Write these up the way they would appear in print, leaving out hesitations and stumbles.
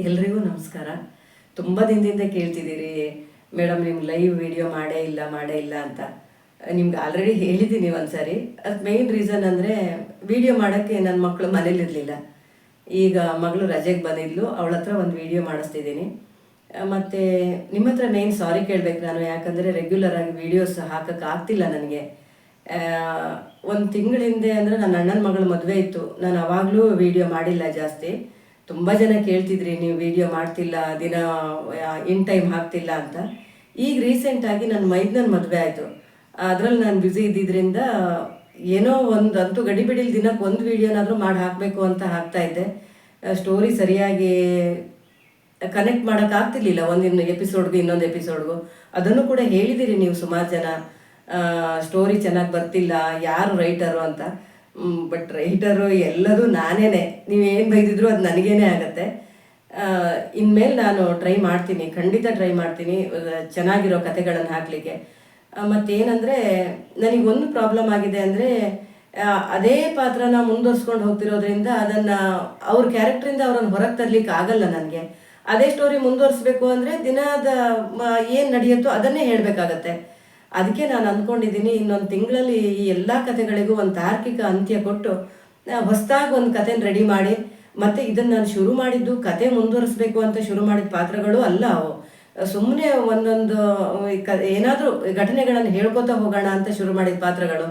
ಎಲ್ರಿಗೂ ನಮಸ್ಕಾರ. ತುಂಬ ದಿನದಿಂದ ಕೇಳ್ತಿದ್ದೀರಿ ಮೇಡಮ್, ನಿಮ್ಮ ಲೈವ್ ವಿಡಿಯೋ ಮಾಡೇ ಇಲ್ಲ ಅಂತ. ನಿಮ್ಗೆ ಆಲ್ರೆಡಿ ಹೇಳಿದ್ದೀನಿ ಒಂದ್ಸರಿ. ಅದು ಮೇಯ್ನ್ ರೀಸನ್ ಅಂದರೆ ವಿಡಿಯೋ ಮಾಡೋಕ್ಕೆ ನನ್ನ ಮಕ್ಕಳು ಮನೇಲಿರಲಿಲ್ಲ. ಈಗ ಮಗಳು ರಜೆಗೆ ಬಂದಿದ್ಲು, ಅವಳ ಹತ್ರ ಒಂದು ವಿಡಿಯೋ ಮಾಡಿಸ್ತಿದ್ದೀನಿ. ಮತ್ತು ನಿಮ್ಮ ಹತ್ರ ಮೇಯ್ನ್ ಸಾರಿ ಕೇಳಬೇಕು ನಾನು, ಯಾಕಂದರೆ ರೆಗ್ಯುಲರಾಗಿ ವೀಡಿಯೋಸ್ ಹಾಕೋಕ್ಕಾಗ್ತಿಲ್ಲ ನನಗೆ. ಒಂದು ತಿಂಗಳ ಹಿಂದೆ ಅಂದರೆ ನನ್ನ ಅಣ್ಣನ ಮಗಳ ಮದುವೆ ಇತ್ತು, ನಾನು ಅವಾಗಲೂ ವಿಡಿಯೋ ಮಾಡಿಲ್ಲ ಜಾಸ್ತಿ. ತುಂಬ ಜನ ಕೇಳ್ತಿದ್ರಿ ನೀವು ವಿಡಿಯೋ ಮಾಡ್ತಿಲ್ಲ, ದಿನ ಇನ್ ಟೈಮ್ ಹಾಕ್ತಿಲ್ಲ ಅಂತ. ಈಗ ರೀಸೆಂಟಾಗಿ ನನ್ನ ಮೈದ್ನನ ಮದುವೆ ಆಯಿತು, ಅದರಲ್ಲಿ ನಾನು ಬ್ಯುಸಿ ಇದ್ದಿದ್ದರಿಂದ ಏನೋ ಒಂದು ಅಂತೂ ಗಡಿಬಿಡಿಲಿ ದಿನಕ್ಕೆ ಒಂದು ವೀಡಿಯೋನಾದರೂ ಮಾಡಿ ಹಾಕಬೇಕು ಅಂತ ಹಾಕ್ತಾಯಿದ್ದೆ. ಸ್ಟೋರಿ ಸರಿಯಾಗಿ ಕನೆಕ್ಟ್ ಮಾಡೋಕ್ಕಾಗ್ತಿರ್ಲಿಲ್ಲ ಒಂದಿನ ಎಪಿಸೋಡ್ಗೂ ಇನ್ನೊಂದು ಎಪಿಸೋಡ್ಗೂ. ಅದನ್ನು ಕೂಡ ಹೇಳಿದ್ದೀರಿ ನೀವು ಸುಮಾರು ಜನ, ಸ್ಟೋರಿ ಚೆನ್ನಾಗಿ ಬರ್ತಿಲ್ಲ, ಯಾರು ರೈಟರು ಅಂತ. ಬಟ್ ರೈಟರು ಎಲ್ಲದೂ ನಾನೇ, ನೀವೇನು ಬೈದಿದ್ರು ಅದು ನನಗೇನೆ ಆಗುತ್ತೆ. ಇನ್ಮೇಲೆ ನಾನು ಟ್ರೈ ಮಾಡ್ತೀನಿ, ಖಂಡಿತ ಟ್ರೈ ಮಾಡ್ತೀನಿ ಚೆನ್ನಾಗಿರೋ ಕಥೆಗಳನ್ನು ಹಾಕಲಿಕ್ಕೆ. ಮತ್ತೇನಂದರೆ ನನಗೊಂದು ಪ್ರಾಬ್ಲಮ್ ಆಗಿದೆ ಅಂದರೆ, ಅದೇ ಪಾತ್ರನ ಮುಂದುವರ್ಸ್ಕೊಂಡು ಹೋಗ್ತಿರೋದ್ರಿಂದ ಅದನ್ನು ಅವ್ರ ಕ್ಯಾರೆಕ್ಟ್ರಿಂದ ಅವ್ರನ್ನ ಹೊರಗೆ ತರಲಿಕ್ಕೆ ಆಗಲ್ಲ ನನಗೆ. ಅದೇ ಸ್ಟೋರಿ ಮುಂದುವರಿಸ್ಬೇಕು ಅಂದರೆ ದಿನದ ಏನು ನಡೆಯುತ್ತೋ ಅದನ್ನೇ ಹೇಳಬೇಕಾಗತ್ತೆ. ಅದಕ್ಕೆ ನಾನು ಅಂದ್ಕೊಂಡಿದ್ದೀನಿ, ಇನ್ನೊಂದು ತಿಂಗಳಲ್ಲಿ ಈ ಎಲ್ಲ ಕಥೆಗಳಿಗೂ ಒಂದು ತಾರ್ಕಿಕ ಅಂತ್ಯ ಕೊಟ್ಟು ಹೊಸದಾಗಿ ಒಂದು ಕಥೆನ ರೆಡಿ ಮಾಡಿ, ಮತ್ತು ಇದನ್ನು ನಾನು ಶುರು ಮಾಡಿದ್ದು ಕತೆ ಮುಂದುವರಿಸ್ಬೇಕು ಅಂತ ಶುರು ಮಾಡಿದ ಪಾತ್ರಗಳು ಅಲ್ಲ ಅವು. ಸುಮ್ಮನೆ ಒಂದೊಂದು ಏನಾದರೂ ಘಟನೆಗಳನ್ನು ಹೇಳ್ಕೊತಾ ಹೋಗೋಣ ಅಂತ ಶುರು ಮಾಡಿದ ಪಾತ್ರಗಳು.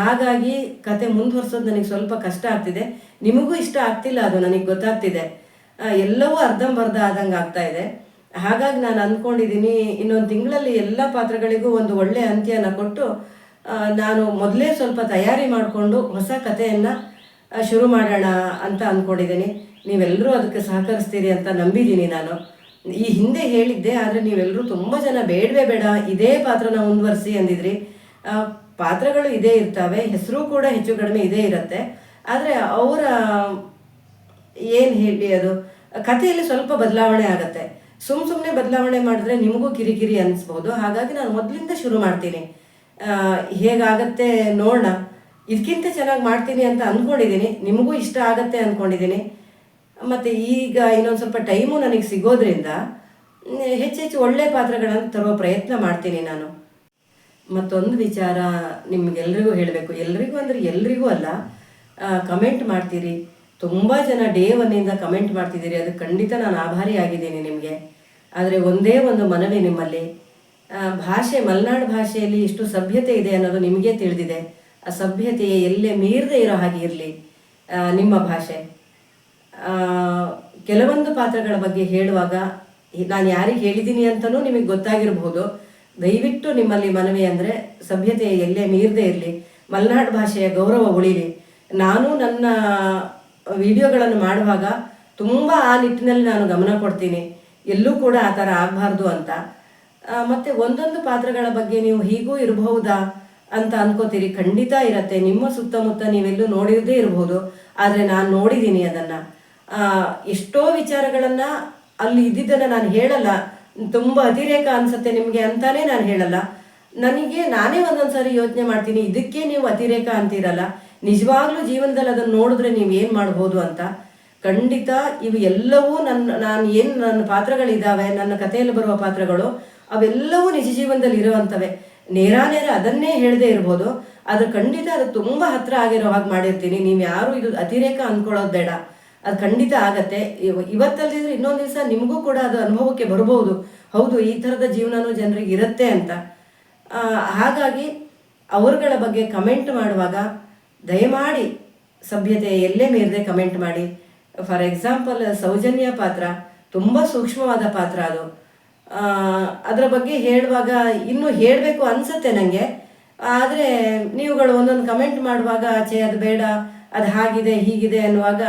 ಹಾಗಾಗಿ ಕತೆ ಮುಂದುವರ್ಸೋದು ನನಗೆ ಸ್ವಲ್ಪ ಕಷ್ಟ ಆಗ್ತಿದೆ. ನಿಮಗೂ ಇಷ್ಟ ಆಗ್ತಿಲ್ಲ, ಅದು ನನಗೆ ಗೊತ್ತಾಗ್ತಿದೆ. ಎಲ್ಲವೂ ಅರ್ಧಂಬರ್ಧ ಆದಂಗೆ ಆಗ್ತಾ ಇದೆ. ಹಾಗಾಗಿ ನಾನು ಅಂದ್ಕೊಂಡಿದ್ದೀನಿ, ಇನ್ನೊಂದು ತಿಂಗಳಲ್ಲಿ ಎಲ್ಲ ಪಾತ್ರಗಳಿಗೂ ಒಂದು ಒಳ್ಳೆಯ ಅಂತ್ಯನ ಕೊಟ್ಟು ನಾನು ಮೊದಲೇ ಸ್ವಲ್ಪ ತಯಾರಿ ಮಾಡಿಕೊಂಡು ಹೊಸ ಕಥೆಯನ್ನು ಶುರು ಮಾಡೋಣ ಅಂತ ಅಂದ್ಕೊಂಡಿದ್ದೀನಿ. ನೀವೆಲ್ಲರೂ ಅದಕ್ಕೆ ಸಹಕರಿಸ್ತೀರಿ ಅಂತ ನಂಬಿದ್ದೀನಿ ನಾನು. ಈ ಹಿಂದೆ ಹೇಳಿದ್ದೆ, ಆದರೆ ನೀವೆಲ್ಲರೂ ತುಂಬ ಜನ ಬೇಡವೇ ಬೇಡ, ಇದೇ ಪಾತ್ರನ ಮುಂದುವರಿಸಿ ಅಂದಿದ್ರಿ. ಪಾತ್ರಗಳು ಇದೇ ಇರ್ತವೆ, ಹೆಸರು ಕೂಡ ಹೆಚ್ಚು ಕಡಿಮೆ ಇದೇ ಇರುತ್ತೆ. ಆದರೆ ಅವರ ಏನು ಹೇಳಿ, ಅದು ಕಥೆಯಲ್ಲಿ ಸ್ವಲ್ಪ ಬದಲಾವಣೆ ಆಗುತ್ತೆ. ಸುಮ್ಮನೆ ಬದಲಾವಣೆ ಮಾಡಿದ್ರೆ ನಿಮಗೂ ಕಿರಿಕಿರಿ ಅನಿಸ್ಬೋದು. ಹಾಗಾಗಿ ನಾನು ಮೊದಲಿಂದ ಶುರು ಮಾಡ್ತೀನಿ, ಹೇಗಾಗತ್ತೆ ನೋಡೋಣ. ಇದಕ್ಕಿಂತ ಚೆನ್ನಾಗಿ ಮಾಡ್ತೀನಿ ಅಂತ ಅಂದ್ಕೊಂಡಿದ್ದೀನಿ, ನಿಮಗೂ ಇಷ್ಟ ಆಗತ್ತೆ ಅಂದ್ಕೊಂಡಿದ್ದೀನಿ. ಮತ್ತು ಈಗ ಇನ್ನೊಂದು ಸ್ವಲ್ಪ ಟೈಮು ನನಗೆ ಸಿಗೋದ್ರಿಂದ ಹೆಚ್ಚೆಚ್ಚು ಒಳ್ಳೆಯ ಪಾತ್ರಗಳನ್ನು ತರೋ ಪ್ರಯತ್ನ ಮಾಡ್ತೀನಿ ನಾನು. ಮತ್ತೊಂದು ವಿಚಾರ ನಿಮಗೆಲ್ರಿಗೂ ಹೇಳಬೇಕು, ಎಲ್ರಿಗೂ ಅಂದರೆ ಎಲ್ರಿಗೂ ಅಲ್ಲ, ಕಮೆಂಟ್ ಮಾಡ್ತೀರಿ. ತುಂಬ ಜನ ಡೇ ಒನ್ನಿಂದ ಕಮೆಂಟ್ ಮಾಡ್ತಿದ್ದೀರಿ, ಅದಕ್ಕೆ ಖಂಡಿತ ನಾನು ಆಭಾರಿ ಆಗಿದ್ದೀನಿ ನಿಮಗೆ. ಆದರೆ ಒಂದೇ ಒಂದು ಮನವಿ ನಿಮ್ಮಲ್ಲಿ, ಭಾಷೆ, ಮಲೆನಾಡು ಭಾಷೆಯಲ್ಲಿ ಇಷ್ಟು ಸಭ್ಯತೆ ಇದೆ ಅನ್ನೋದು ನಿಮಗೇ ತಿಳಿದಿದೆ. ಆ ಸಭ್ಯತೆಯೇ ಎಲ್ಲೇ ಮೀರದೇ ಇರೋ ಹಾಗೆ ಇರಲಿ ನಿಮ್ಮ ಭಾಷೆ. ಕೆಲವೊಂದು ಪಾತ್ರಗಳ ಬಗ್ಗೆ ಹೇಳುವಾಗ ನಾನು ಯಾರಿಗೆ ಹೇಳಿದ್ದೀನಿ ಅಂತಲೂ ನಿಮಗೆ ಗೊತ್ತಾಗಿರ್ಬೋದು. ದಯವಿಟ್ಟು ನಿಮ್ಮಲ್ಲಿ ಮನವಿ ಅಂದರೆ ಸಭ್ಯತೆ ಎಲ್ಲೇ ಮೀರದೇ ಇರಲಿ, ಮಲೆನಾಡು ಭಾಷೆಯ ಗೌರವ ಉಳಿಲಿ. ನಾನು ನನ್ನ ವಿಡಿಯೋಗಳನ್ನು ಮಾಡುವಾಗ ತುಂಬ ಆ ನಿಟ್ಟಿನಲ್ಲಿ ನಾನು ಗಮನ ಕೊಡ್ತೀನಿ, ಎಲ್ಲೂ ಕೂಡ ಆ ಥರ ಆಗಬಾರ್ದು ಅಂತ. ಮತ್ತು ಒಂದೊಂದು ಪಾತ್ರಗಳ ಬಗ್ಗೆ ನೀವು ಹೀಗೂ ಇರಬಹುದಾ ಅಂತ ಅನ್ಕೋತೀರಿ, ಖಂಡಿತ ಇರತ್ತೆ. ನಿಮ್ಮ ಸುತ್ತಮುತ್ತ ನೀವೆಲ್ಲೂ ನೋಡಿರದೇ ಇರ್ಬೋದು, ಆದರೆ ನಾನು ನೋಡಿದ್ದೀನಿ ಅದನ್ನು. ಎಷ್ಟೋ ವಿಚಾರಗಳನ್ನು ಅಲ್ಲಿ ಇದ್ದಿದ್ದನ್ನು ನಾನು ಹೇಳಲ್ಲ, ತುಂಬ ಅತಿರೇಕ ಅನಿಸುತ್ತೆ ನಿಮಗೆ ಅಂತಾನೆ ನಾನು ಹೇಳಲ್ಲ. ನನಗೆ ನಾನೇ ಒಂದೊಂದು ಸಾರಿ ಯೋಚನೆ ಮಾಡ್ತೀನಿ, ಇದಕ್ಕೆ ನೀವು ಅತಿರೇಕ ಅಂತೀರಲ್ಲ, ನಿಜವಾಗ್ಲೂ ಜೀವನದಲ್ಲಿ ಅದನ್ನು ನೋಡಿದ್ರೆ ನೀವು ಏನು ಮಾಡ್ಬೋದು ಅಂತ. ಖಂಡಿತ ಇವು ಎಲ್ಲವೂ ನನ್ನ ಪಾತ್ರಗಳಿದ್ದಾವೆ, ನನ್ನ ಕಥೆಯಲ್ಲಿ ಬರುವ ಪಾತ್ರಗಳು ಅವೆಲ್ಲವೂ ನಿಜ ಜೀವನದಲ್ಲಿ ಇರುವಂಥವೆ. ನೇರ ಅದನ್ನೇ ಹೇಳದೇ ಇರ್ಬೋದು, ಅದು ಖಂಡಿತ ಅದು ತುಂಬ ಹತ್ತಿರ ಆಗಿರೋ ಹಾಗೆ ಮಾಡಿರ್ತೀನಿ. ನೀವು ಯಾರು ಇದು ಅತಿರೇಕ ಅಂದ್ಕೊಳ್ಳೋದು ಬೇಡ, ಅದು ಖಂಡಿತ ಆಗತ್ತೆ. ಇವತ್ತಲ್ದಿದ್ರೆ ಇನ್ನೊಂದು ದಿವಸ ನಿಮಗೂ ಕೂಡ ಅದು ಅನುಭವಕ್ಕೆ ಬರ್ಬೋದು, ಹೌದು ಈ ಥರದ ಜೀವನನೂ ಜನರಿಗೆ ಇರುತ್ತೆ ಅಂತ. ಹಾಗಾಗಿ ಅವ್ರಗಳ ಬಗ್ಗೆ ಕಮೆಂಟ್ ಮಾಡುವಾಗ ದಯಮಾಡಿ ಸಭ್ಯತೆ ಎಲ್ಲೇ ಮೀರದೆ ಕಮೆಂಟ್ ಮಾಡಿ. ಫಾರ್ ಎಕ್ಸಾಂಪಲ್, ಸೌಜನ್ಯ ಪಾತ್ರ ತುಂಬ ಸೂಕ್ಷ್ಮವಾದ ಪಾತ್ರ ಅದು. ಅದರ ಬಗ್ಗೆ ಹೇಳುವಾಗ ಇನ್ನೂ ಹೇಳಬೇಕು ಅನಿಸುತ್ತೆ ನನಗೆ. ಆದರೆ ನೀವುಗಳು ಒಂದೊಂದು ಕಮೆಂಟ್ ಮಾಡುವಾಗ ಅದು ಬೇಡ, ಅದು ಹಾಗಿದೆ ಹೀಗಿದೆ ಅನ್ನುವಾಗ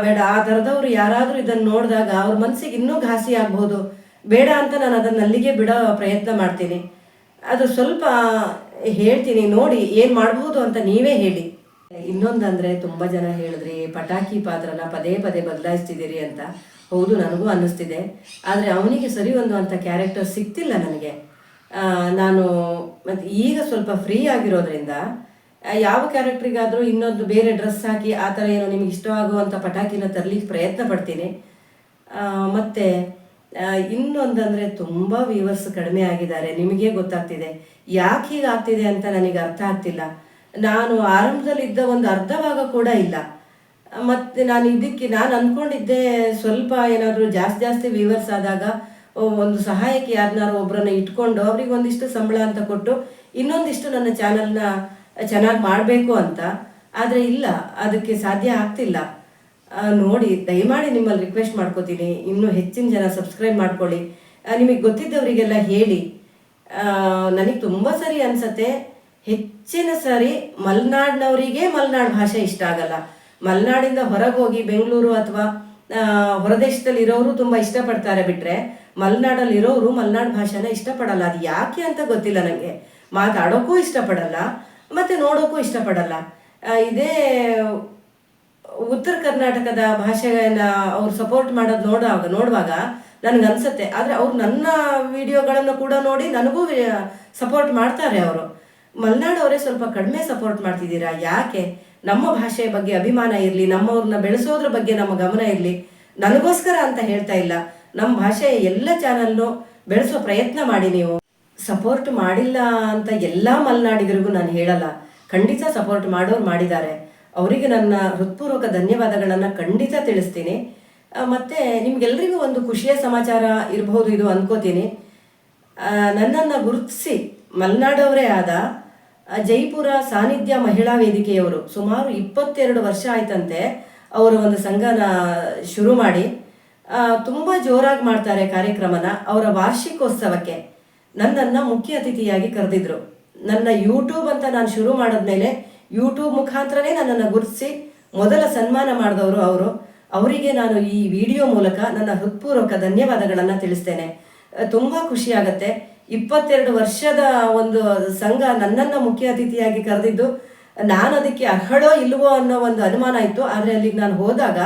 ಬೇಡ. ಆ ಥರದವರು ಯಾರಾದರೂ ಇದನ್ನು ನೋಡಿದಾಗ ಅವ್ರ ಮನಸ್ಸಿಗೆ ಇನ್ನೂ ಘಾಸಿ ಆಗ್ಬೋದು, ಬೇಡ ಅಂತ ನಾನು ಅದನ್ನು ಅಲ್ಲಿಗೆ ಬಿಡೋ ಪ್ರಯತ್ನ ಮಾಡ್ತೀನಿ. ಅದು ಸ್ವಲ್ಪ ಹೇಳ್ತೀನಿ, ನೋಡಿ ಏನು ಮಾಡ್ಬೋದು ಅಂತ ನೀವೇ ಹೇಳಿ. ಇನ್ನೊಂದಂದರೆ, ತುಂಬ ಜನ ಹೇಳಿದ್ರಿ ಪಟಾಕಿ ಪಾತ್ರನ ಪದೇ ಪದೇ ಬದಲಾಯಿಸ್ತಿದ್ದೀರಿ ಅಂತ. ಹೌದು, ನನಗೂ ಅನ್ನಿಸ್ತಿದೆ. ಆದರೆ ಅವನಿಗೆ ಸರಿ ಹೊಂದುವಂಥ ಕ್ಯಾರೆಕ್ಟರ್ ಸಿಗ್ತಿಲ್ಲ ನನಗೆ. ನಾನು ಮತ್ತು ಈಗ ಸ್ವಲ್ಪ ಫ್ರೀ ಆಗಿರೋದ್ರಿಂದ ಯಾವ ಕ್ಯಾರೆಕ್ಟ್ರಿಗಾದರೂ ಇನ್ನೊಂದು ಬೇರೆ ಡ್ರೆಸ್ ಹಾಕಿ ಆ ಥರ ಏನೋ ನಿಮಗೆ ಇಷ್ಟವಾಗುವಂಥ ಪಟಾಕಿನ ತರಲಿಕ್ಕೆ ಪ್ರಯತ್ನ ಪಡ್ತೀನಿ. ಮತ್ತು ಇನ್ನೊಂದಂದರೆ ತುಂಬ ವ್ಯೂವರ್ಸ್ ಕಡಿಮೆ ಆಗಿದ್ದಾರೆ. ನಿಮಗೆ ಗೊತ್ತಾಗ್ತಿದೆ ಯಾಕೆ ಹೀಗಾಗ್ತಿದೆ ಅಂತ ನನಗೆ ಅರ್ಥ ಆಗ್ತಿಲ್ಲ. ನಾನು ಆರಂಭದಲ್ಲಿದ್ದ ಒಂದು ಅರ್ಧ ಭಾಗ ಕೂಡ ಇಲ್ಲ. ಮತ್ತು ನಾನು ಅಂದ್ಕೊಂಡಿದ್ದೆ ಸ್ವಲ್ಪ ಏನಾದರೂ ಜಾಸ್ತಿ ವ್ಯೂವರ್ಸ್ ಆದಾಗ ಒಂದು ಸಹಾಯಕ್ಕೆ ಯಾರನ್ನಾರು ಒಬ್ಬರನ್ನ ಇಟ್ಕೊಂಡು ಅವ್ರಿಗೆ ಒಂದಿಷ್ಟು ಸಂಬಳ ಅಂತ ಕೊಟ್ಟು ಇನ್ನೊಂದಿಷ್ಟು ನನ್ನ ಚಾನಲ್ನ ಚೆನ್ನಾಗಿ ಮಾಡಬೇಕು ಅಂತ. ಆದರೆ ಇಲ್ಲ, ಅದಕ್ಕೆ ಸಾಧ್ಯ ಆಗ್ತಿಲ್ಲ. ನೋಡಿ, ದಯಮಾಡಿ ನಿಮ್ಮಲ್ಲಿ ರಿಕ್ವೆಸ್ಟ್ ಮಾಡ್ಕೋತೀನಿ, ಇನ್ನೂ ಹೆಚ್ಚಿನ ಜನ ಸಬ್ಸ್ಕ್ರೈಬ್ ಮಾಡ್ಕೊಳ್ಳಿ. ನಿಮಗೆ ಗೊತ್ತಿದ್ದವರಿಗೆಲ್ಲ ಹೇಳಿ. ನನಗೆ ತುಂಬ ಸರಿ ಅನಿಸತ್ತೆ, ಹೆಚ್ಚಿನ ಸರಿ ಮಲೆನಾಡಿನವರಿಗೆ ಮಲೆನಾಡು ಭಾಷೆ ಇಷ್ಟ ಆಗಲ್ಲ. ಮಲೆನಾಡಿಂದ ಹೊರಗೆ ಹೋಗಿ ಬೆಂಗಳೂರು ಅಥವಾ ಹೊರದೇಶದಲ್ಲಿ ಇರೋರು ತುಂಬ ಇಷ್ಟಪಡ್ತಾರೆ ಬಿಟ್ಟರೆ ಮಲೆನಾಡಲ್ಲಿರೋರು ಮಲೆನಾಡು ಭಾಷೆನ ಇಷ್ಟಪಡಲ್ಲ. ಅದು ಯಾಕೆ ಅಂತ ಗೊತ್ತಿಲ್ಲ ನನಗೆ. ಮಾತಾಡೋಕ್ಕೂ ಇಷ್ಟಪಡಲ್ಲ ಮತ್ತು ನೋಡೋಕ್ಕೂ ಇಷ್ಟಪಡಲ್ಲ. ಇದೇ ಉತ್ತರ ಕರ್ನಾಟಕದ ಭಾಷೆನ ಅವ್ರು ಸಪೋರ್ಟ್ ಮಾಡೋದು ನೋಡುವಾಗ ನನಗನ್ಸುತ್ತೆ. ಆದರೆ ಅವ್ರು ನನ್ನ ವಿಡಿಯೋಗಳನ್ನು ಕೂಡ ನೋಡಿ ನನಗೂ ಸಪೋರ್ಟ್ ಮಾಡ್ತಾರೆ. ಅವರು ಮಲೆನಾಡವರೇ ಸ್ವಲ್ಪ ಕಡಿಮೆ ಸಪೋರ್ಟ್ ಮಾಡ್ತಿದ್ದೀರಾ ಯಾಕೆ? ನಮ್ಮ ಭಾಷೆಯ ಬಗ್ಗೆ ಅಭಿಮಾನ ಇರಲಿ, ನಮ್ಮವ್ರನ್ನ ಬೆಳೆಸೋದ್ರ ಬಗ್ಗೆ ನಮ್ಮ ಗಮನ ಇರಲಿ. ನನಗೋಸ್ಕರ ಅಂತ ಹೇಳ್ತಾ ಇಲ್ಲ, ನಮ್ಮ ಭಾಷೆಯ ಎಲ್ಲ ಚಾನಲ್ನು ಬೆಳೆಸೋ ಪ್ರಯತ್ನ ಮಾಡಿ. ನೀವು ಸಪೋರ್ಟ್ ಮಾಡಿಲ್ಲ ಅಂತ ಎಲ್ಲ ಮಲೆನಾಡಿಗರಿಗೂ ನಾನು ಹೇಳಲ್ಲ. ಖಂಡಿತ ಸಪೋರ್ಟ್ ಮಾಡೋರು ಮಾಡಿದ್ದಾರೆ. ಅವರಿಗೆ ನನ್ನ ಹೃತ್ಪೂರ್ವಕ ಧನ್ಯವಾದಗಳನ್ನು ಖಂಡಿತ ತಿಳಿಸ್ತೀನಿ. ಮತ್ತು ನಿಮ್ಗೆಲ್ರಿಗೂ ಒಂದು ಖುಷಿಯ ಸಮಾಚಾರ ಇರಬಹುದು ಇದು ಅನ್ಕೋತೀನಿ. ನನ್ನನ್ನು ಗುರುತಿಸಿ ಮಲೆನಾಡವರೇ ಆದ ಜೈಪುರ ಸಾನ್ನಿಧ್ಯ ಮಹಿಳಾ ವೇದಿಕೆಯವರು ಸುಮಾರು 22 ವರ್ಷ ಆಯ್ತಂತೆ ಅವರ ಒಂದು ಸಂಘನ ಶುರು ಮಾಡಿ ತುಂಬ ಜೋರಾಗಿ ಮಾಡ್ತಾರೆ ಕಾರ್ಯಕ್ರಮನ. ಅವರ ವಾರ್ಷಿಕೋತ್ಸವಕ್ಕೆ ನನ್ನನ್ನು ಮುಖ್ಯ ಅತಿಥಿಯಾಗಿ ಕರೆದಿದ್ರು. ನನ್ನ ಯೂಟ್ಯೂಬ್ ಅಂತ ನಾನು ಶುರು ಮಾಡಿದ್ಮೇಲೆ ಯೂಟ್ಯೂಬ್ ಮುಖಾಂತರನೇ ನನ್ನನ್ನು ಗುರುತಿಸಿ ಮೊದಲ ಸನ್ಮಾನ ಮಾಡಿದವರು ಅವರು. ಅವರಿಗೆ ನಾನು ಈ ವಿಡಿಯೋ ಮೂಲಕ ನನ್ನ ಹೃತ್ಪೂರ್ವಕ ಧನ್ಯವಾದಗಳನ್ನು ತಿಳಿಸ್ತೇನೆ. ತುಂಬ ಖುಷಿಯಾಗತ್ತೆ. 22 ವರ್ಷದ ಒಂದು ಸಂಘ ನನ್ನನ್ನು ಮುಖ್ಯ ಅತಿಥಿಯಾಗಿ ಕರೆದಿದ್ದು, ನಾನು ಅದಕ್ಕೆ ಅರ್ಹಳೋ ಇಲ್ವೋ ಅನ್ನೋ ಒಂದು ಅನುಮಾನ ಇತ್ತು. ಆದರೆ ಅಲ್ಲಿಗೆ ನಾನು ಹೋದಾಗ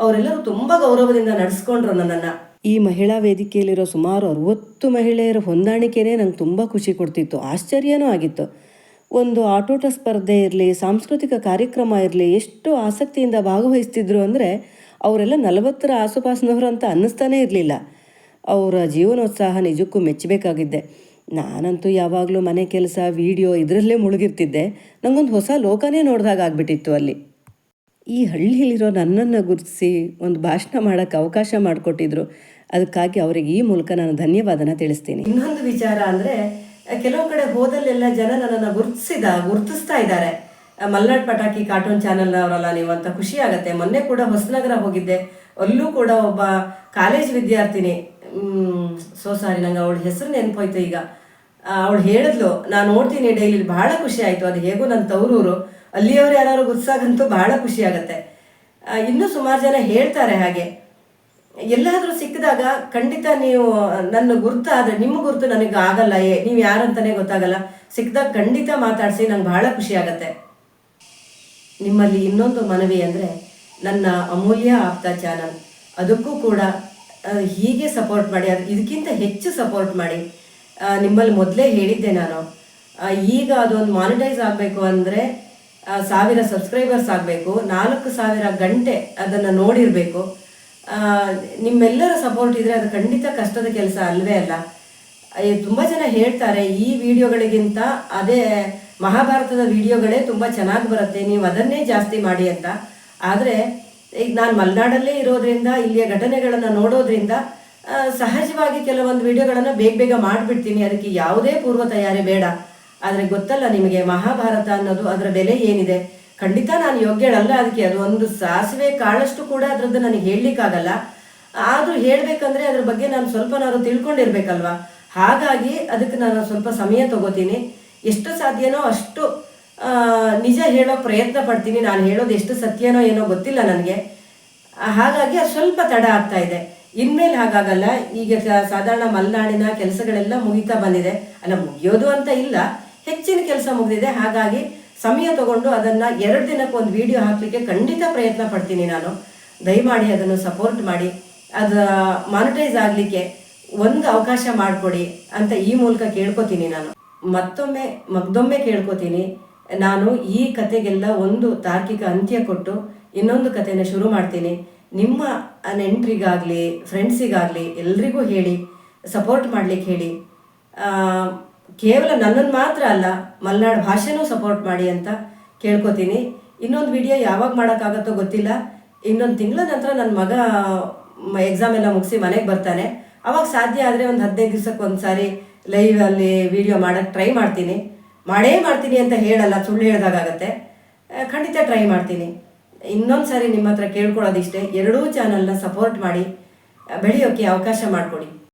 ಅವರೆಲ್ಲರೂ ತುಂಬ ಗೌರವದಿಂದ ನಡೆಸ್ಕೊಂಡ್ರು ನನ್ನನ್ನು. ಈ ಮಹಿಳಾ ವೇದಿಕೆಯಲ್ಲಿರೋ ಸುಮಾರು 60 ಮಹಿಳೆಯರ ಹೊಂದಾಣಿಕೆನೇ ನಂಗೆ ತುಂಬ ಖುಷಿ ಕೊಡ್ತಿತ್ತು, ಆಶ್ಚರ್ಯನೂ ಆಗಿತ್ತು. ಒಂದು ಆಟೋಟ ಸ್ಪರ್ಧೆ ಇರಲಿ, ಸಾಂಸ್ಕೃತಿಕ ಕಾರ್ಯಕ್ರಮ ಇರಲಿ, ಎಷ್ಟು ಆಸಕ್ತಿಯಿಂದ ಭಾಗವಹಿಸ್ತಿದ್ರು ಅಂದರೆ ಅವರೆಲ್ಲ 40ರ ಆಸುಪಾಸಿನವರು ಅಂತ ಅನ್ನಿಸ್ತಾನೇ ಇರಲಿಲ್ಲ. ಅವರ ಜೀವನೋತ್ಸಾಹ ನಿಜಕ್ಕೂ ಮೆಚ್ಚಬೇಕಾಗಿದ್ದೆ. ನಾನಂತೂ ಯಾವಾಗಲೂ ಮನೆ ಕೆಲಸ, ವಿಡಿಯೋ ಇದರಲ್ಲೇ ಮುಳುಗಿರ್ತಿದ್ದೆ. ನನಗೊಂದು ಹೊಸ ಲೋಕನೇ ನೋಡಿದಾಗ ಆಗ್ಬಿಟ್ಟಿತ್ತು ಅಲ್ಲಿ. ಈ ಹಳ್ಳಿಲಿರೋ ನನ್ನನ್ನು ಗುರುತಿಸಿ ಒಂದು ಭಾಷಣ ಮಾಡೋಕ್ಕೆ ಅವಕಾಶ ಮಾಡಿಕೊಟ್ಟಿದ್ರು. ಅದಕ್ಕಾಗಿ ಅವರಿಗೆ ಈ ಮೂಲಕ ನಾನು ಧನ್ಯವಾದನ ತಿಳಿಸ್ತೀನಿ. ಇನ್ನೊಂದು ವಿಚಾರ ಅಂದರೆ, ಕೆಲವು ಕಡೆ ಹೋದಲ್ಲೆಲ್ಲ ಜನ ನನ್ನನ್ನು ಗುರುತಿಸ್ತಾ ಇದ್ದಾರೆ. ಮಲ್ನಾಡ್ ಪಟಾಕಿ ಕಾರ್ಟೂನ್ ಚಾನಲ್ ಅವರಲ್ಲ ನೀವು ಅಂತ ಖುಷಿ ಆಗುತ್ತೆ. ಮೊನ್ನೆ ಕೂಡ ಹೊಸನಗರ ಹೋಗಿದ್ದೆ, ಅಲ್ಲೂ ಕೂಡ ಒಬ್ಬ ಕಾಲೇಜ್ ವಿದ್ಯಾರ್ಥಿನಿ, ಸಾರಿ ನಂಗೆ ಅವಳ ಹೆಸರು ನೆನಪೋಯ್ತು ಈಗ, ಅವಳು ಹೇಳಿದ್ಲು, ನಾನು ನೋಡ್ತೀನಿ ಡೈಲಿ, ಭಾಳ ಖುಷಿ ಆಯಿತು. ಅದು ಹೇಗೂ ನನ್ನ ತವರೂರು, ಅಲ್ಲಿಯವರು ಯಾರು ಗುರ್ಸಾಗಂತೂ ಭಾಳ ಖುಷಿ ಆಗುತ್ತೆ. ಇನ್ನೂ ಸುಮಾರು ಜನ ಹೇಳ್ತಾರೆ ಹಾಗೆ. ಎಲ್ಲಾದರೂ ಸಿಕ್ಕಿದಾಗ ಖಂಡಿತ ನೀವು ನನ್ನ ಗುರ್ತಾದರೆ, ನಿಮ್ಮ ಗುರುತು ನನಗೆ ಆಗಲ್ಲ, ನೀವು ಯಾರಂತಲೇ ಗೊತ್ತಾಗಲ್ಲ, ಸಿಕ್ಕಿದಾಗ ಖಂಡಿತ ಮಾತಾಡಿಸಿ, ನಂಗೆ ಭಾಳ ಖುಷಿ ಆಗುತ್ತೆ. ನಿಮ್ಮಲ್ಲಿ ಇನ್ನೊಂದು ಮನವಿ ಅಂದರೆ, ನನ್ನ ಅಮೂಲ್ಯ ಆಪ್ತ ಚಾನಲ್, ಅದಕ್ಕೂ ಕೂಡ ಹೀಗೆ ಸಪೋರ್ಟ್ ಮಾಡಿ, ಇದಕ್ಕಿಂತ ಹೆಚ್ಚು ಸಪೋರ್ಟ್ ಮಾಡಿ. ನಿಮ್ಮಲ್ಲಿ ಮೊದಲೇ ಹೇಳಿದ್ದೆ ನಾನು, ಈಗ ಅದೊಂದು ಮಾನಿಟೈಸ್ ಆಗಬೇಕು ಅಂದರೆ 1000 ಸಬ್ಸ್ಕ್ರೈಬರ್ಸ್ ಆಗಬೇಕು, 4000 ಗಂಟೆ ಅದನ್ನು ನೋಡಿರಬೇಕು. ನಿಮ್ಮೆಲ್ಲರ ಸಪೋರ್ಟ್ ಇದ್ದರೆ ಅದು ಖಂಡಿತ ಕಷ್ಟದ ಕೆಲಸ ಅಲ್ವೇ ಅಲ್ಲ. ತುಂಬ ಜನ ಹೇಳ್ತಾರೆ ಈ ವಿಡಿಯೋಗಳಿಗಿಂತ ಅದೇ ಮಹಾಭಾರತದ ವಿಡಿಯೋಗಳೇ ತುಂಬ ಚೆನ್ನಾಗಿ ಬರುತ್ತೆ, ನೀವು ಅದನ್ನೇ ಜಾಸ್ತಿ ಮಾಡಿ ಅಂತ. ಆದರೆ ಈಗ ನಾನು ಮಲೆನಾಡಲ್ಲೇ ಇರೋದ್ರಿಂದ, ಇಲ್ಲಿಯ ಘಟನೆಗಳನ್ನು ನೋಡೋದ್ರಿಂದ ಸಹಜವಾಗಿ ಕೆಲವೊಂದು ವಿಡಿಯೋಗಳನ್ನು ಬೇಗ ಮಾಡಿಬಿಡ್ತೀನಿ. ಅದಕ್ಕೆ ಯಾವುದೇ ಪೂರ್ವ ತಯಾರಿ ಬೇಡ. ಆದರೆ ಗೊತ್ತಲ್ಲ ನಿಮಗೆ, ಮಹಾಭಾರತ ಅನ್ನೋದು ಅದರ ಬೆಲೆ ಏನಿದೆ. ಖಂಡಿತ ನಾನು ಯೋಗ್ಯಳಲ್ಲ ಅದಕ್ಕೆ. ಅದು ಒಂದು ಸಾಸಿವೆ ಕಾಳಷ್ಟು ಕೂಡ ಅದರದ್ದು ನನಗೆ ಹೇಳಲಿಕ್ಕಾಗಲ್ಲ. ಆದರೂ ಹೇಳಬೇಕಂದ್ರೆ ಅದ್ರ ಬಗ್ಗೆ ನಾನು ಸ್ವಲ್ಪನಾದ್ರು ತಿಳ್ಕೊಂಡಿರ್ಬೇಕಲ್ವ. ಹಾಗಾಗಿ ಅದಕ್ಕೆ ನಾನು ಸ್ವಲ್ಪ ಸಮಯ ತಗೋತೀನಿ. ಎಷ್ಟು ಸಾಧ್ಯನೋ ಅಷ್ಟು ನಿಜ ಹೇಳೋ ಪ್ರಯತ್ನ ಪಡ್ತೀನಿ. ನಾನು ಹೇಳೋದು ಎಷ್ಟು ಸತ್ಯನೋ ಏನೋ ಗೊತ್ತಿಲ್ಲ ನನಗೆ. ಹಾಗಾಗಿ ಅದು ಸ್ವಲ್ಪ ತಡ ಆಗ್ತಾ ಇದೆ. ಇನ್ಮೇಲೆ ಹಾಗಾಗಲ್ಲ. ಈಗ ಸಾಧಾರಣ ಮಲೆನಾಡಿನ ಕೆಲಸಗಳೆಲ್ಲ ಮುಗಿತಾ ಬಂದಿದೆ. ಅಲ್ಲ, ಮುಗಿಯೋದು ಅಂತ ಇಲ್ಲ, ಹೆಚ್ಚಿನ ಕೆಲಸ ಮುಗಿದಿದೆ. ಹಾಗಾಗಿ ಸಮಯ ತಗೊಂಡು ಅದನ್ನು 2 ದಿನಕ್ಕೆ ಒಂದು ವಿಡಿಯೋ ಹಾಕಲಿಕ್ಕೆ ಖಂಡಿತ ಪ್ರಯತ್ನ ಪಡ್ತೀನಿ ನಾನು. ದಯಮಾಡಿ ಅದನ್ನು ಸಪೋರ್ಟ್ ಮಾಡಿ, ಅದು ಮಾನಿಟೈಸ್ ಆಗಲಿಕ್ಕೆ ಒಂದು ಅವಕಾಶ ಮಾಡಿಕೊಡಿ ಅಂತ ಈ ಮೂಲಕ ಕೇಳ್ಕೊತೀನಿ ನಾನು. ಮತ್ತೊಮ್ಮೆ ಕೇಳ್ಕೊತೀನಿ. ನಾನು ಈ ಕತೆಗೆಲ್ಲ ಒಂದು ತಾರ್ಕಿಕ ಅಂತ್ಯ ಕೊಟ್ಟು ಇನ್ನೊಂದು ಕತೆನ ಶುರು ಮಾಡ್ತೀನಿ. ನಿಮ್ಮ ನೆಂಟರಿಗಾಗಲಿ ಫ್ರೆಂಡ್ಸಿಗಾಗಲಿ ಎಲ್ರಿಗೂ ಹೇಳಿ, ಸಪೋರ್ಟ್ ಮಾಡ್ಲಿಕ್ಕೆ ಹೇಳಿ. ಕೇವಲ ನನ್ನನ್ನು ಮಾತ್ರ ಅಲ್ಲ, ಮಲೆನಾಡು ಭಾಷೆನೂ ಸಪೋರ್ಟ್ ಮಾಡಿ ಅಂತ ಕೇಳ್ಕೊತೀನಿ. ಇನ್ನೊಂದು ವಿಡಿಯೋ ಯಾವಾಗ ಮಾಡೋಕ್ಕಾಗತ್ತೋ ಗೊತ್ತಿಲ್ಲ. ಇನ್ನೊಂದು ತಿಂಗಳ ನಂತರ ನನ್ನ ಮಗ ಎಕ್ಸಾಮ್ ಎಲ್ಲ ಮುಗಿಸಿ ಮನೆಗೆ ಬರ್ತಾನೆ. ಅವಾಗ ಸಾಧ್ಯ ಆದರೆ ಒಂದು 15 ದಿವ್ಸಕ್ಕೆ ಒಂದು ಸಾರಿ ಲೈವಲ್ಲಿ ವಿಡಿಯೋ ಮಾಡೋಕ್ಕೆ ಟ್ರೈ ಮಾಡ್ತೀನಿ. ಮಾಡೇ ಮಾಡ್ತೀನಿ ಅಂತ ಹೇಳಲ್ಲ, ಸುಳ್ಳು ಹೇಳ್ದಾಗತ್ತೆ. ಖಂಡಿತ ಟ್ರೈ ಮಾಡ್ತೀನಿ. ಇನ್ನೊಂದು ಸಾರಿ ನಿಮ್ಮ ಹತ್ರ ಕೇಳ್ಕೊಳ್ಳೋದಿಷ್ಟೇ, ಎರಡೂ ಚಾನಲ್ನ ಸಪೋರ್ಟ್ ಮಾಡಿ, ಬೆಳೆಯೋಕ್ಕೆ ಅವಕಾಶ ಮಾಡಿಕೊಡಿ.